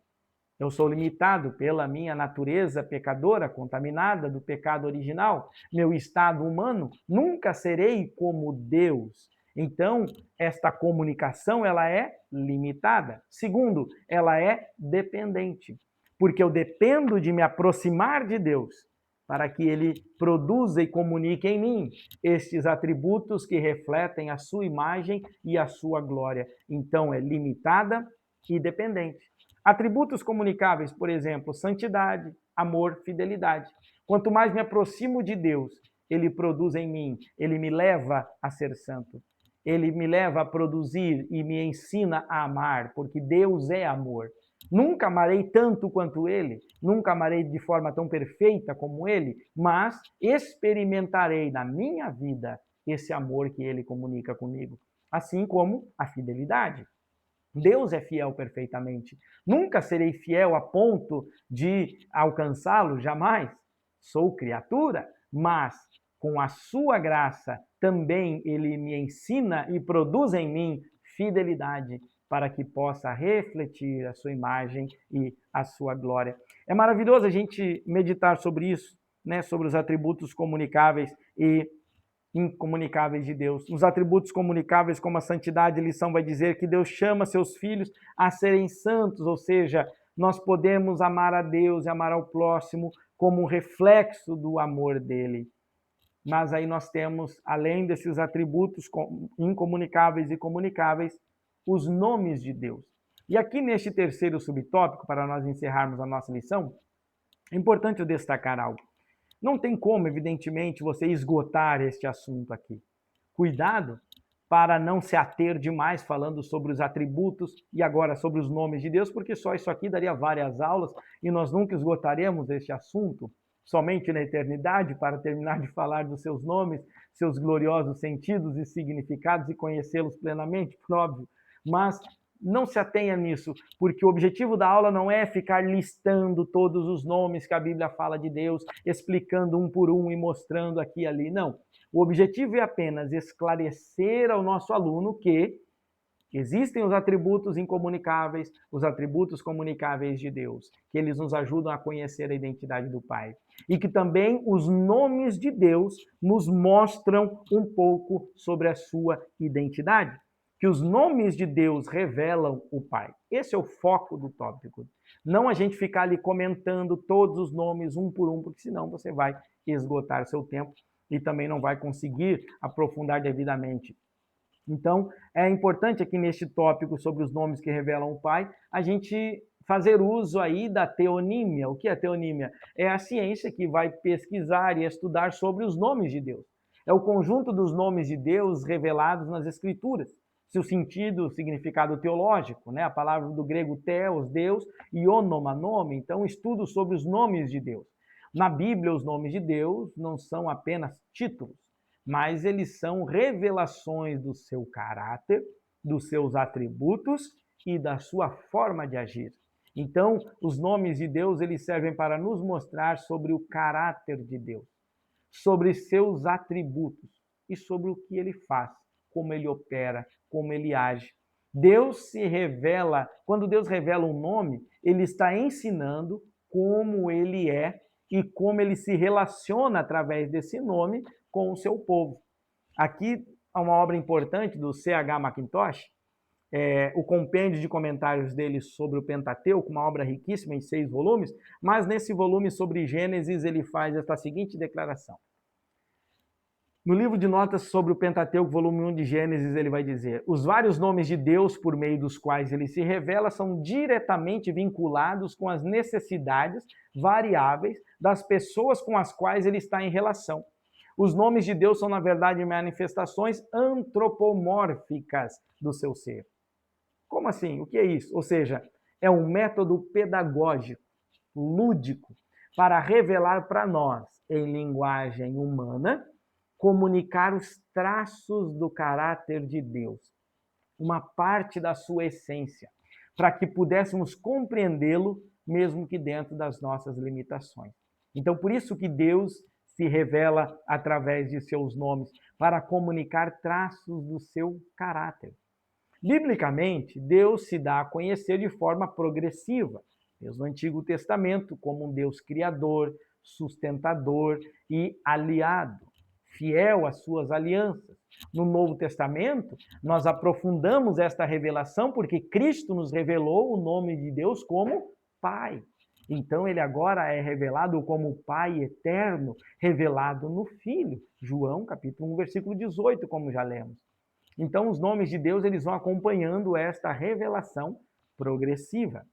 Eu sou limitado pela minha natureza pecadora, contaminada do pecado original. Meu estado humano, nunca serei como Deus. Então, esta comunicação, ela é limitada. Segundo, ela é dependente. Porque eu dependo de me aproximar de Deus para que Ele produza e comunique em mim estes atributos que refletem a sua imagem e a sua glória. Então, é limitada e dependente. Atributos comunicáveis, por exemplo, santidade, amor, fidelidade. Quanto mais me aproximo de Deus, Ele produz em mim, Ele me leva a ser santo. Ele me leva a produzir e me ensina a amar, porque Deus é amor. Nunca amarei tanto quanto Ele, nunca amarei de forma tão perfeita como Ele, mas experimentarei na minha vida esse amor que Ele comunica comigo. Assim como a fidelidade. Deus é fiel perfeitamente. Nunca serei fiel a ponto de alcançá-lo, jamais. Sou criatura, mas com a sua graça também ele me ensina e produz em mim fidelidade para que possa refletir a sua imagem e a sua glória. É maravilhoso a gente meditar sobre isso, né, sobre os atributos comunicáveis e incomunicáveis de Deus. Nos atributos comunicáveis, como a santidade, a lição vai dizer que Deus chama seus filhos a serem santos, ou seja, nós podemos amar a Deus e amar ao próximo como um reflexo do amor dele. Mas aí nós temos, além desses atributos incomunicáveis e comunicáveis, os nomes de Deus. E aqui neste terceiro subtópico, para nós encerrarmos a nossa lição, é importante eu destacar algo. Não tem como, evidentemente, você esgotar este assunto aqui. Cuidado para não se ater demais falando sobre os atributos e agora sobre os nomes de Deus, porque só isso aqui daria várias aulas e nós nunca esgotaremos este assunto somente na eternidade para terminar de falar dos seus nomes, seus gloriosos sentidos e significados e conhecê-los plenamente, por óbvio. Mas não se atenha nisso, porque o objetivo da aula não é ficar listando todos os nomes que a Bíblia fala de Deus, explicando um por um e mostrando aqui e ali. Não. O objetivo é apenas esclarecer ao nosso aluno que existem os atributos incomunicáveis, os atributos comunicáveis de Deus, que eles nos ajudam a conhecer a identidade do Pai. E que também os nomes de Deus nos mostram um pouco sobre a sua identidade. Que os nomes de Deus revelam o Pai. Esse é o foco do tópico. Não a gente ficar ali comentando todos os nomes um por um, porque senão você vai esgotar seu tempo e também não vai conseguir aprofundar devidamente. Então, é importante aqui neste tópico sobre os nomes que revelam o Pai, a gente fazer uso aí da teonímia. O que é teonímia? É a ciência que vai pesquisar e estudar sobre os nomes de Deus. É o conjunto dos nomes de Deus revelados nas Escrituras. Seu sentido, o significado teológico, né? A palavra do grego theos, Deus, e onomanome, então estudo sobre os nomes de Deus. Na Bíblia, os nomes de Deus não são apenas títulos, mas eles são revelações do seu caráter, dos seus atributos e da sua forma de agir. Então, os nomes de Deus, eles servem para nos mostrar sobre o caráter de Deus, sobre seus atributos e sobre o que ele faz, como ele opera, como ele age. Deus se revela, quando Deus revela um nome, ele está ensinando como ele é e como ele se relaciona através desse nome com o seu povo. Aqui há uma obra importante do C.H. Mackintosh, o compêndio de comentários dele sobre o Pentateuco, uma obra riquíssima em 6 volumes, mas nesse volume sobre Gênesis ele faz esta seguinte declaração. No livro de notas sobre o Pentateuco, volume 1 de Gênesis, ele vai dizer: os vários nomes de Deus por meio dos quais ele se revela são diretamente vinculados com as necessidades variáveis das pessoas com as quais ele está em relação. Os nomes de Deus são, na verdade, manifestações antropomórficas do seu ser. Como assim? O que é isso? Ou seja, é um método pedagógico, lúdico, para revelar para nós, em linguagem humana, comunicar os traços do caráter de Deus, uma parte da sua essência, para que pudéssemos compreendê-lo, mesmo que dentro das nossas limitações. Então, por isso que Deus se revela através de seus nomes, para comunicar traços do seu caráter. Biblicamente, Deus se dá a conhecer de forma progressiva, desde o Antigo Testamento, como um Deus criador, sustentador e aliado, fiel às suas alianças. No Novo Testamento, nós aprofundamos esta revelação porque Cristo nos revelou o nome de Deus como Pai. Então, ele agora é revelado como Pai eterno, revelado no Filho. João, capítulo 1, versículo 18, como já lemos. Então, os nomes de Deus, eles vão acompanhando esta revelação progressiva.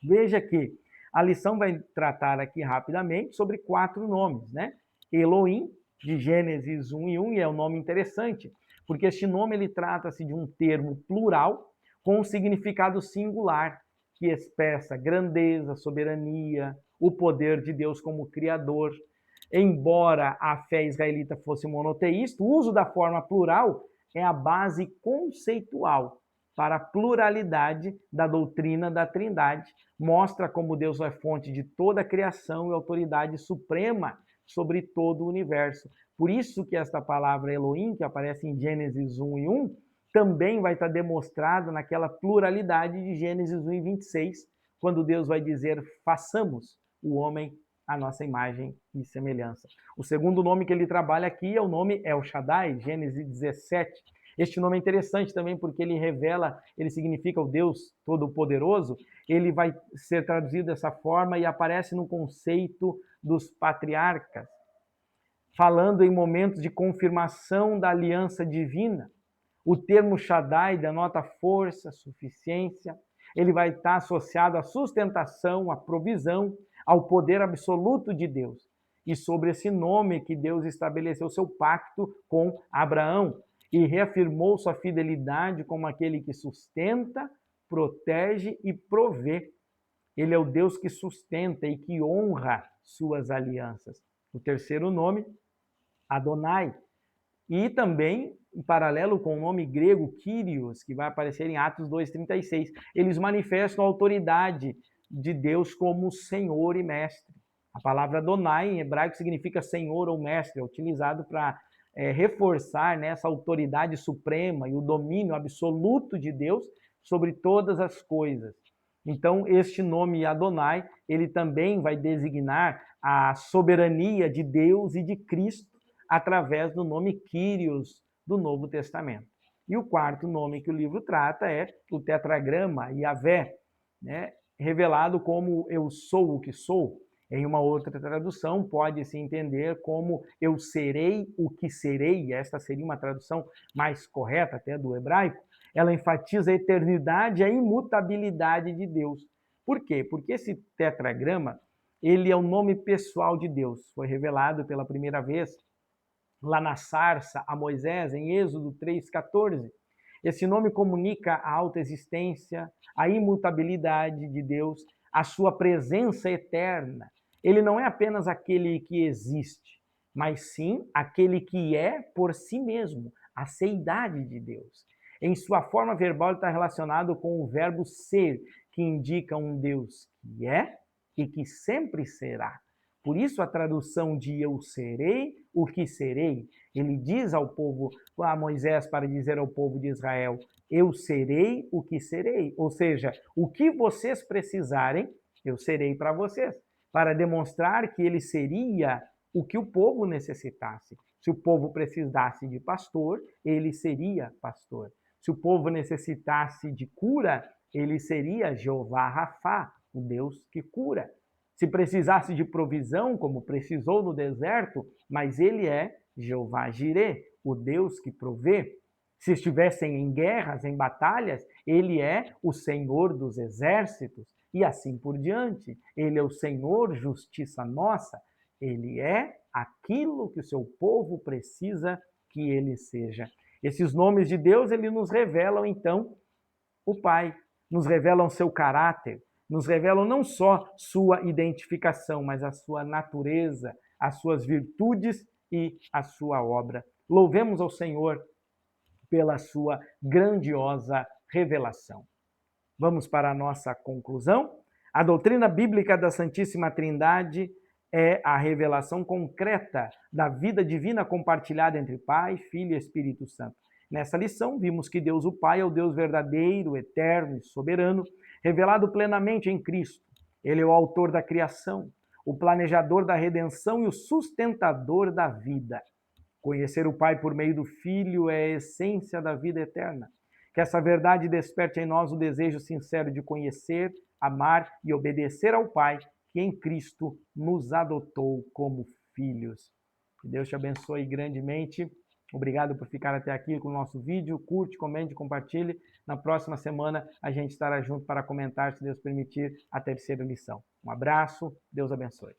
Veja que a lição vai tratar aqui rapidamente sobre 4 nomes, né? Elohim, de Gênesis 1 e 1, e é um nome interessante, porque este nome ele trata-se de um termo plural com um significado singular, que expressa grandeza, soberania, o poder de Deus como Criador. Embora a fé israelita fosse monoteísta, o uso da forma plural é a base conceitual para a pluralidade da doutrina da Trindade. Mostra como Deus é fonte de toda a criação e autoridade suprema sobre todo o universo. Por isso que esta palavra Elohim, que aparece em Gênesis 1 e 1, também vai estar demonstrada naquela pluralidade de Gênesis 1 e 26, quando Deus vai dizer: façamos o homem à nossa imagem e semelhança. O segundo nome que ele trabalha aqui é o nome El Shaddai, Gênesis 17. Este nome é interessante também porque ele revela, ele significa o Deus Todo-Poderoso. Ele vai ser traduzido dessa forma e aparece no conceito dos patriarcas, falando em momentos de confirmação da aliança divina. O termo Shaddai denota força, suficiência. Ele vai estar associado à sustentação, à provisão, ao poder absoluto de Deus. E sobre esse nome que Deus estabeleceu seu pacto com Abraão e reafirmou sua fidelidade como aquele que sustenta, protege e provê. Ele é o Deus que sustenta e que honra suas alianças. O terceiro nome, Adonai. E também, em paralelo com o nome grego Kyrios, que vai aparecer em Atos 2,36, eles manifestam a autoridade de Deus como Senhor e Mestre. A palavra Adonai, em hebraico, significa Senhor ou Mestre, é utilizado para reforçar essa autoridade suprema e o domínio absoluto de Deus sobre todas as coisas. Então, este nome Adonai, ele também vai designar a soberania de Deus e de Cristo através do nome Kyrios do Novo Testamento. E o quarto nome que o livro trata é o tetragrama Yahvé, né? Revelado como eu sou o que sou. Em uma outra tradução, pode-se entender como eu serei o que serei. Esta seria uma tradução mais correta até do hebraico. Ela enfatiza a eternidade e a imutabilidade de Deus. Por quê? Porque esse tetragrama, ele é o nome pessoal de Deus. Foi revelado pela primeira vez lá na sarça a Moisés, em Êxodo 3,14. Esse nome comunica a autoexistência, a imutabilidade de Deus, a sua presença eterna. Ele não é apenas aquele que existe, mas sim aquele que é por si mesmo, a seidade de Deus. Em sua forma verbal, ele está relacionado com o verbo ser, que indica um Deus que é e que sempre será. Por isso a tradução de eu serei o que serei. Ele diz ao povo, a Moisés, para dizer ao povo de Israel, eu serei o que serei. Ou seja, o que vocês precisarem, eu serei para vocês. Para demonstrar que ele seria o que o povo necessitasse. Se o povo precisasse de pastor, ele seria pastor. Se o povo necessitasse de cura, ele seria Jeová Rafá, o Deus que cura. Se precisasse de provisão, como precisou no deserto, mas ele é Jeová Jirê, o Deus que provê. Se estivessem em guerras, em batalhas, ele é o Senhor dos exércitos, e assim por diante. Ele é o Senhor, justiça nossa. Ele é aquilo que o seu povo precisa que ele seja. Esses nomes de Deus, ele nos revelam, então, o Pai, nos revelam seu caráter, nos revelam não só sua identificação, mas a sua natureza, as suas virtudes e a sua obra. Louvemos ao Senhor pela sua grandiosa revelação. Vamos para a nossa conclusão? A doutrina bíblica da Santíssima Trindade é a revelação concreta da vida divina compartilhada entre Pai, Filho e Espírito Santo. Nessa lição, vimos que Deus o Pai é o Deus verdadeiro, eterno e soberano, revelado plenamente em Cristo. Ele é o autor da criação, o planejador da redenção e o sustentador da vida. Conhecer o Pai por meio do Filho é a essência da vida eterna. Que essa verdade desperte em nós o desejo sincero de conhecer, amar e obedecer ao Pai, que em Cristo nos adotou como filhos. Que Deus te abençoe grandemente. Obrigado por ficar até aqui com o nosso vídeo. Curte, comente, compartilhe. Na próxima semana a gente estará junto para comentar, se Deus permitir, a terceira lição. Um abraço, Deus abençoe.